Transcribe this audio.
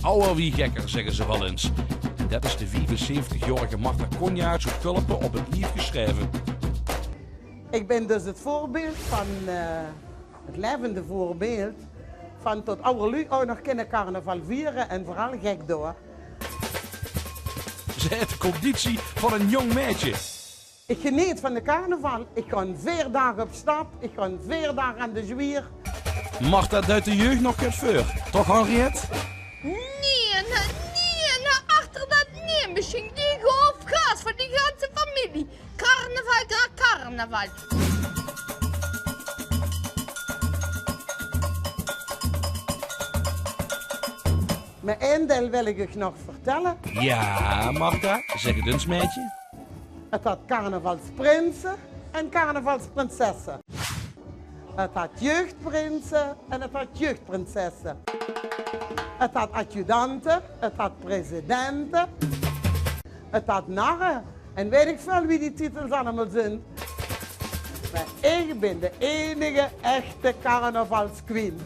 ouder wie gekker, zeggen ze wel eens. En dat is de 75-jarige Marta Konja uit Kulpen op het lief geschreven. Ik ben dus het voorbeeld van, het levende voorbeeld van tot ouderlu ook nog kunnen carnaval vieren en vooral gek door. Ze heeft de conditie van een jong meisje. Ik geniet van de carnaval. Ik ga 4 dagen op stap. Ik ga 4 dagen aan de zwier. Marta uit de jeugd nog het voor. Toch, Henriette? Nee, achter dat nee. Misschien die hoofdgas voor die ganze familie. Carnaval. Met één deel wil ik je nog vertellen. Ja, Marta, zeg het eens, meisje. Het had carnavalsprinsen en carnavalsprinsessen. Het had jeugdprinsen en het had jeugdprinsessen. Het had adjudanten, het had presidenten, het had narren. En weet ik veel wie die titels allemaal zijn. Maar ik ben de enige echte carnavalsqueen.